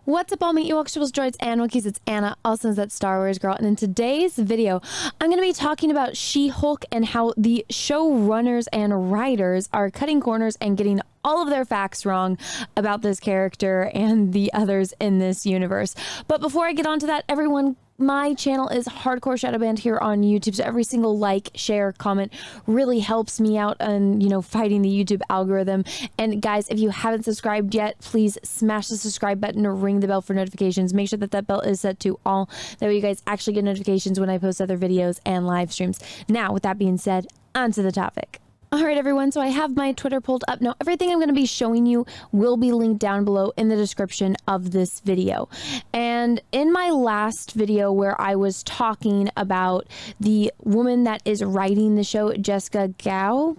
What's up, all my Ewoks, Tribbles, Droids, and Wookiees? It's Anna, also known as that Star Wars girl, and in today's video, I'm going to be talking about She-Hulk and how the showrunners and writers are cutting corners and getting all of their facts wrong about this character and the others in this universe. But before I get on to that, everyone, my channel is hardcore shadow banned here on YouTube, so every single like, share, comment really helps me out on, fighting the YouTube algorithm. And guys, if you haven't subscribed yet, please smash the subscribe button or ring the bell for notifications. Make sure that that bell is set to all. That way you guys actually get notifications when I post other videos and live streams. Now, with that being said, on to the topic. All right, everyone, so I have my Twitter pulled up. Now, everything I'm going to be showing you will be linked down below in the description of this video. And in my last video where I was talking about the woman that is writing the show, Jessica Gao,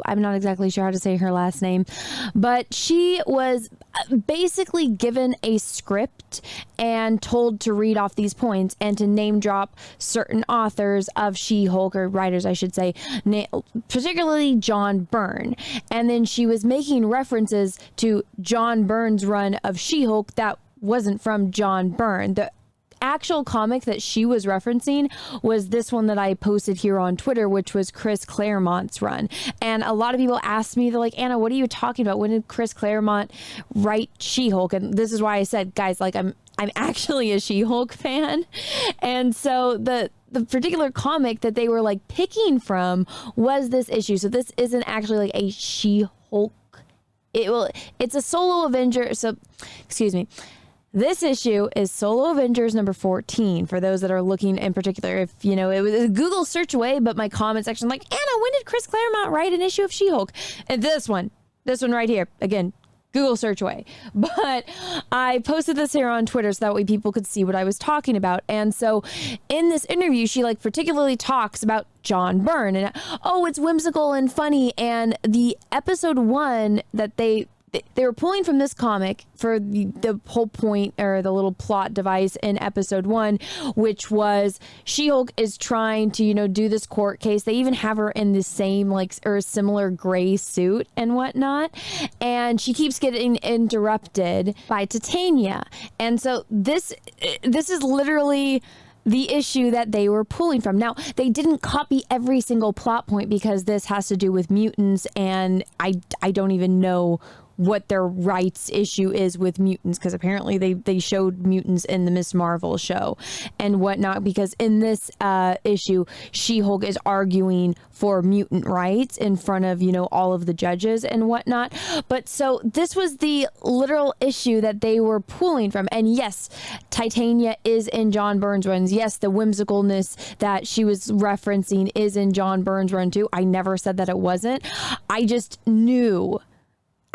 I'm not exactly sure how to say her last name, but she was basically given a script and told to read off these points and to name drop certain authors of She-Hulk, or writers, I should say, particularly John Byrne. And then she was making references to John Byrne's run of She-Hulk that wasn't from John Byrne. The actual comic that she was referencing was this one that I posted here on Twitter, which was Chris Claremont's run. And a lot of people asked me, they're like, Anna, what are you talking about? When did Chris Claremont write She-Hulk? And this is why I said, guys, like, I'm actually a She-Hulk fan. And so the particular comic that they were like picking from was this issue. So this isn't actually like a She-Hulk. It's a solo Avenger. So, excuse me. This issue is Solo Avengers number 14, for those that are looking in particular. If, it was a Google search away, but my comment section, like, Anna, when did Chris Claremont write an issue of She-Hulk? And this one right here, again, Google search away. But I posted this here on Twitter so that way people could see what I was talking about. And so in this interview, she particularly talks about John Byrne and, oh, it's whimsical and funny. And the episode 1 that they were pulling from this comic for the whole point, or the little plot device in episode 1, which was She-Hulk is trying to, do this court case. They even have her in the same, or similar gray suit and whatnot. And she keeps getting interrupted by Titania. And so this is literally the issue that they were pulling from. Now, they didn't copy every single plot point because this has to do with mutants, and I don't even know what their rights issue is with mutants, because apparently they showed mutants in the Miss Marvel show and whatnot, because in this issue, She-Hulk is arguing for mutant rights in front of, all of the judges and whatnot. But so this was the literal issue that they were pulling from. And yes, Titania is in John Byrne's runs. Yes, the whimsicalness that she was referencing is in John Byrne's run too. I never said that it wasn't. I just knew,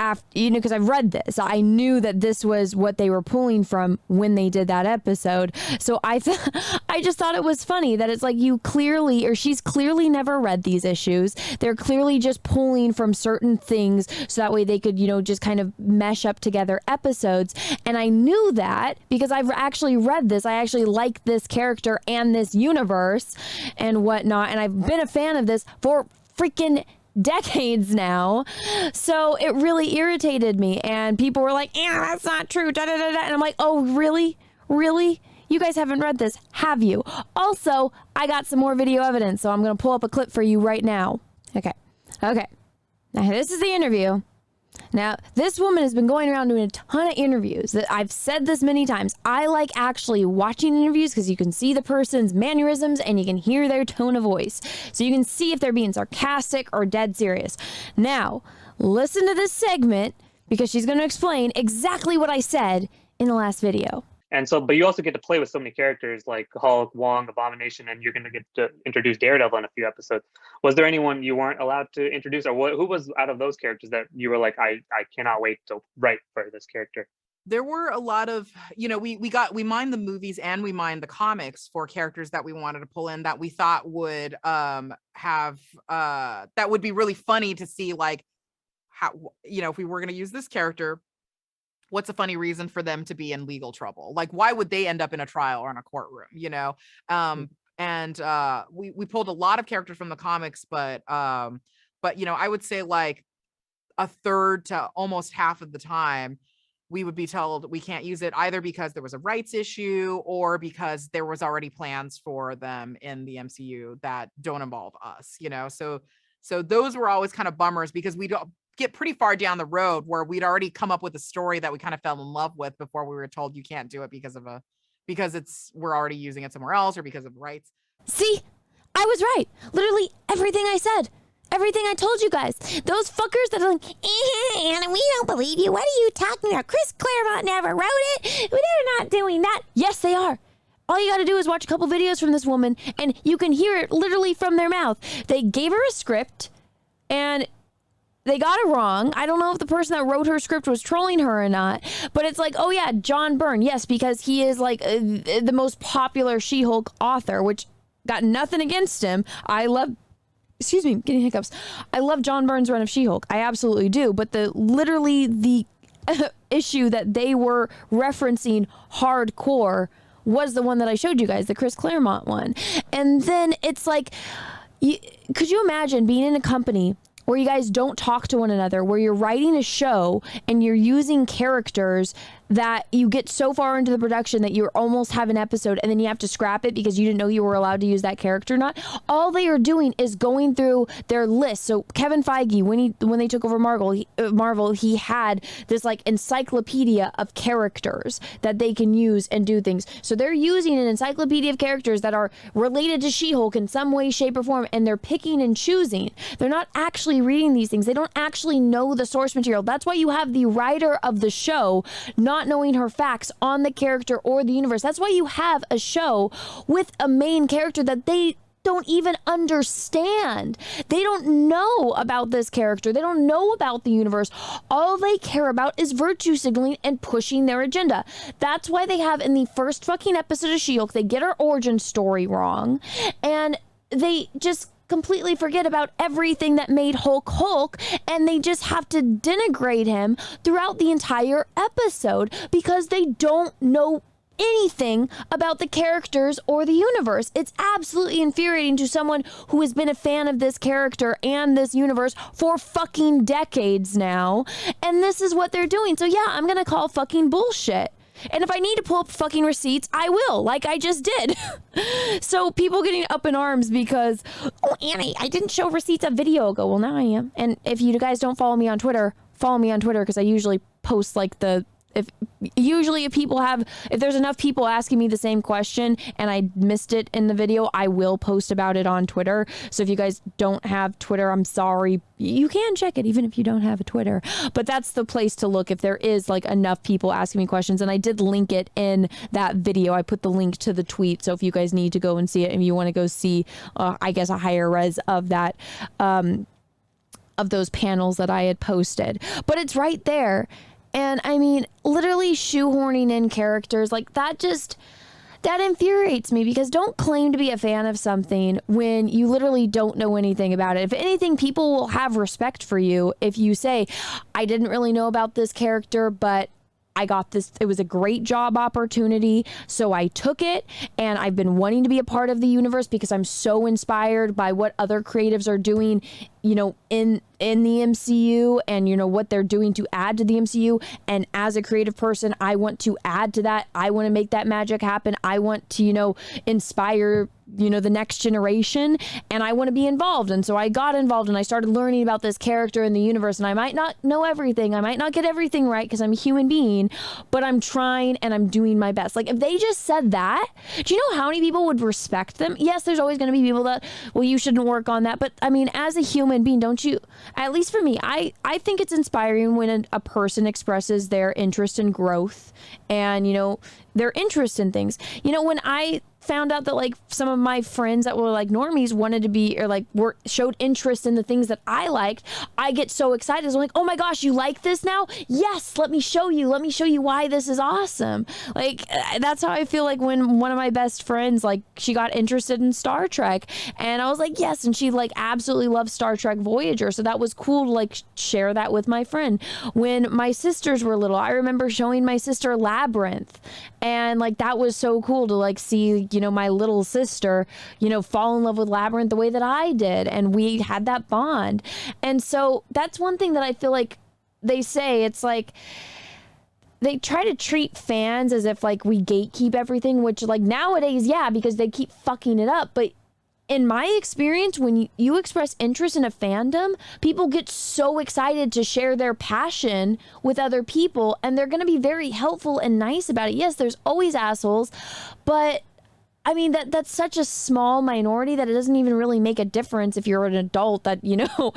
after, because I've read this, I knew that this was what they were pulling from when they did that episode. So I just thought it was funny that it's like, she's clearly never read these issues. They're clearly just pulling from certain things so that way they could, just kind of mesh up together episodes. And I knew that because I've actually read this. I actually like this character and this universe and whatnot. And I've been a fan of this for freaking decades now. So it really irritated me, and people were like, yeah, that's not true, da, da, da, da. And I'm like, oh, really? You guys haven't read this, have you? Also, I got some more video evidence, so I'm going to pull up a clip for you right now. Okay. Now, this is the interview. Now, this woman has been going around doing a ton of interviews. I've said this many times. I like actually watching interviews because you can see the person's mannerisms and you can hear their tone of voice. So you can see if they're being sarcastic or dead serious. Now, listen to this segment because she's going to explain exactly what I said in the last video. And so, but you also get to play with so many characters like Hulk, Wong, Abomination, and you're going to get to introduce Daredevil in a few episodes. Was there anyone you weren't allowed to introduce, or who was out of those characters that you were like, I cannot wait to write for this character? There were a lot of, we mined the movies and we mined the comics for characters that we wanted to pull in that we thought would that would be really funny to see, like, how, if we were going to use this character, what's a funny reason for them to be in legal trouble? Like, why would they end up in a trial or in a courtroom, And we pulled a lot of characters from the comics, but I would say like a third to almost half of the time, we would be told we can't use it either because there was a rights issue or because there was already plans for them in the MCU that don't involve us, you know? So those were always kind of bummers because we don't get pretty far down the road where we'd already come up with a story that we kind of fell in love with before we were told you can't do it because we're already using it somewhere else or because of rights. See, I was right. Literally everything I said. Everything I told you guys. Those fuckers that are like, Anna, we don't believe you. What are you talking about? Chris Claremont never wrote it. They're not doing that. Yes, they are. All you got to do is watch a couple videos from this woman, and you can hear it literally from their mouth. They gave her a script, and they got it wrong. I don't know if the person that wrote her script was trolling her or not, but it's like, oh yeah, John Byrne. Yes, because he is like the most popular She-Hulk author, which got nothing against him. Excuse me, getting hiccups. I love John Byrne's run of She-Hulk. I absolutely do. But the issue that they were referencing hardcore was the one that I showed you guys, the Chris Claremont one. And then it's like, could you imagine being in a company where you guys don't talk to one another, where you're writing a show and you're using characters that you get so far into the production that you almost have an episode and then you have to scrap it because you didn't know you were allowed to use that character or not? All they are doing is going through their list. So Kevin Feige, when they took over Marvel, he had this like encyclopedia of characters that they can use and do things. So they're using an encyclopedia of characters that are related to She-Hulk in some way, shape, or form, and they're picking and choosing. They're not actually reading these things. They don't actually know the source material. That's why you have the writer of the show not knowing her facts on the character or the universe. That's why you have a show with a main character that they don't even understand. They don't know about this character. They don't know about the universe. All they care about is virtue signaling and pushing their agenda. That's why they have in the first fucking episode of She-Hulk, they get her origin story wrong, and they just completely forget about everything that made Hulk, and they just have to denigrate him throughout the entire episode because they don't know anything about the characters or the universe. It's absolutely infuriating to someone who has been a fan of this character and this universe for fucking decades now, and this is what they're doing. So yeah, I'm gonna call fucking bullshit. And if I need to pull up fucking receipts, I will, like I just did. So people getting up in arms because, oh, Annie, I didn't show receipts a video ago. Well, now I am. And if you guys don't follow me on Twitter because I usually post like if there's enough people asking me the same question and I missed it in the video, I will post about it on Twitter. So if you guys don't have Twitter, I'm sorry. You can check it even if you don't have a Twitter, but that's the place to look if there is like enough people asking me questions. And I did link it in that video. I put the link to the tweet. So if you guys need to go and see it, and you want to go see, I guess, a higher res of that, of those panels that I had posted, but it's right there. And I mean, literally shoehorning in characters like that, that infuriates me, because don't claim to be a fan of something when you literally don't know anything about it. If anything, people will have respect for you if you say, I didn't really know about this character, but I got this. It was a great job opportunity, so I took it, and I've been wanting to be a part of the universe because I'm so inspired by what other creatives are doing, you know, in the MCU, and you know what they're doing to add to the MCU. And as a creative person, I want to add to that. I want to make that magic happen. I want to, you know, inspire, you know, the next generation, and I want to be involved. And so I got involved and I started learning about this character in the universe, and I might not know everything. I might not get everything right because I'm a human being, but I'm trying and I'm doing my best. Like, if they just said that, do you know how many people would respect them? Yes, there's always going to be people that, well, you shouldn't work on that. But I mean, as a human being, don't you, at least for me, I think it's inspiring when a person expresses their interest in growth and, you know, their interest in things. You know, when I found out that like some of my friends that were like normies wanted to be, or like showed interest in the things that I liked, I get so excited. I'm like, oh my gosh, you like this now? Yes, let me show you why this is awesome. Like, that's how I feel like when one of my best friends, like, she got interested in Star Trek, and I was like, yes, and she like absolutely loves Star Trek Voyager, so that was cool to like share that with my friend. When my sisters were little, I remember showing my sister Labyrinth, and like that was so cool to like see, you know, my little sister, you know, fall in love with Labyrinth the way that I did, and we had that bond. And so that's one thing that I feel like they say, it's like, they try to treat fans as if like we gatekeep everything, which like nowadays, yeah, because they keep fucking it up. But in my experience, when you express interest in a fandom, people get so excited to share their passion with other people, and they're going to be very helpful and nice about it. Yes, there's always assholes, but I mean, that's such a small minority that it doesn't even really make a difference if you're an adult that, you know,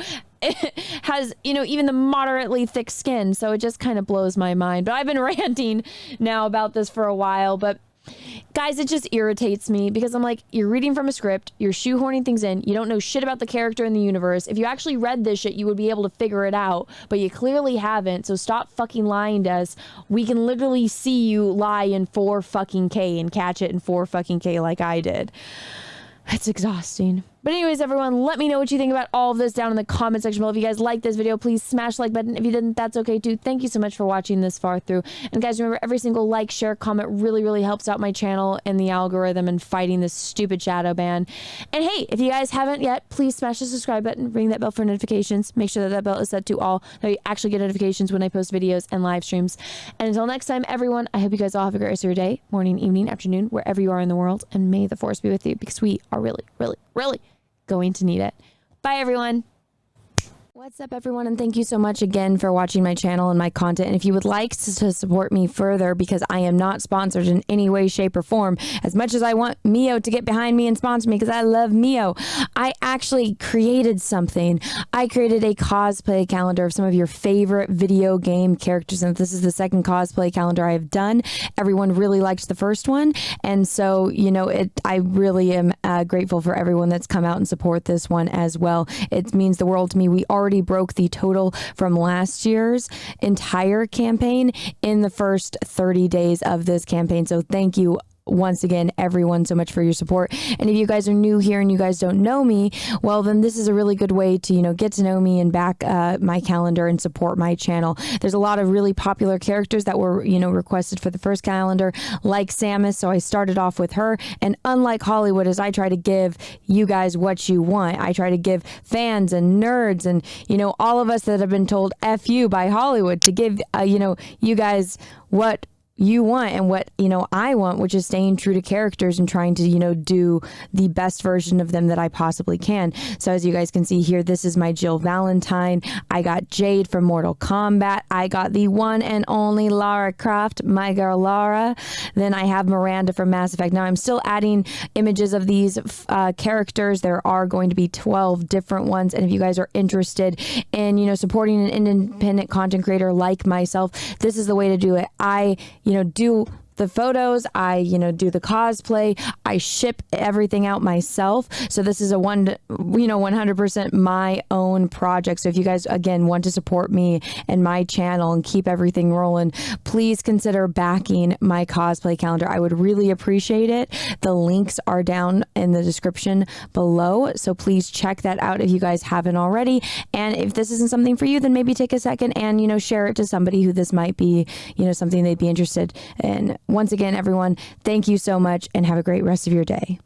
has, you know, even the moderately thick skin. So it just kind of blows my mind. But I've been ranting now about this for a while. But guys, it just irritates me because I'm like, you're reading from a script, you're shoehorning things in, you don't know shit about the character in the universe. If you actually read this shit, you would be able to figure it out, but you clearly haven't. So stop fucking lying to us. We can literally see you lie in 4 fucking K and catch it in 4 fucking K like I did. It's exhausting. But anyways, everyone, let me know what you think about all of this down in the comment section below. If you guys like this video, please smash the like button. If you didn't, that's okay too. Thank you so much for watching this far through. And guys, remember, every single like, share, comment really, really helps out my channel and the algorithm and fighting this stupid shadow ban. And hey, if you guys haven't yet, please smash the subscribe button, ring that bell for notifications. Make sure that that bell is set to all, that you actually get notifications when I post videos and live streams. And until next time, everyone, I hope you guys all have a great rest of your day, morning, evening, afternoon, wherever you are in the world. And may the force be with you, because we are really, really, really going to need it. Bye, everyone. What's up, everyone, and thank you so much again for watching my channel and my content. And if you would like to support me further, because I am not sponsored in any way, shape, or form, as much as I want Mio to get behind me and sponsor me, because I love Mio, I actually created something. I created a cosplay calendar of some of your favorite video game characters, and this is the second cosplay calendar I have done. Everyone really liked the first one, and so, you know, I really am grateful for everyone that's come out and support this one as well. It means the world to me. We already broke the total from last year's entire campaign in the first 30 days of this campaign. So thank you once again, everyone, so much for your support. And if you guys are new here and you guys don't know me, well, then this is a really good way to, you know, get to know me and back my calendar and support my channel. There's a lot of really popular characters that were, you know, requested for the first calendar, like Samus. So I started off with her. And unlike Hollywood, as I try to give you guys what you want, I try to give fans and nerds and, you know, all of us that have been told F you by Hollywood to give, you know, you guys what you want and what, you know, I want, which is staying true to characters and trying to, you know, do the best version of them that I possibly can. So as you guys can see here, this is my Jill Valentine. I got Jade from Mortal Kombat. I got the one and only Lara Croft, my girl Lara. Then I have Miranda from Mass Effect. Now I'm still adding images of these characters. There are going to be 12 different ones. And if you guys are interested in, you know, supporting an independent content creator like myself, this is the way to do it. I, you know, do the photos, I, you know, do the cosplay, I ship everything out myself. So this is a 100% my own project. So if you guys, again, want to support me and my channel and keep everything rolling, please consider backing my cosplay calendar. I would really appreciate it. The links are down in the description below. So please check that out if you guys haven't already. And if this isn't something for you, then maybe take a second and, you know, share it to somebody who this might be, you know, something they'd be interested in. Once again, everyone, thank you so much and have a great rest of your day.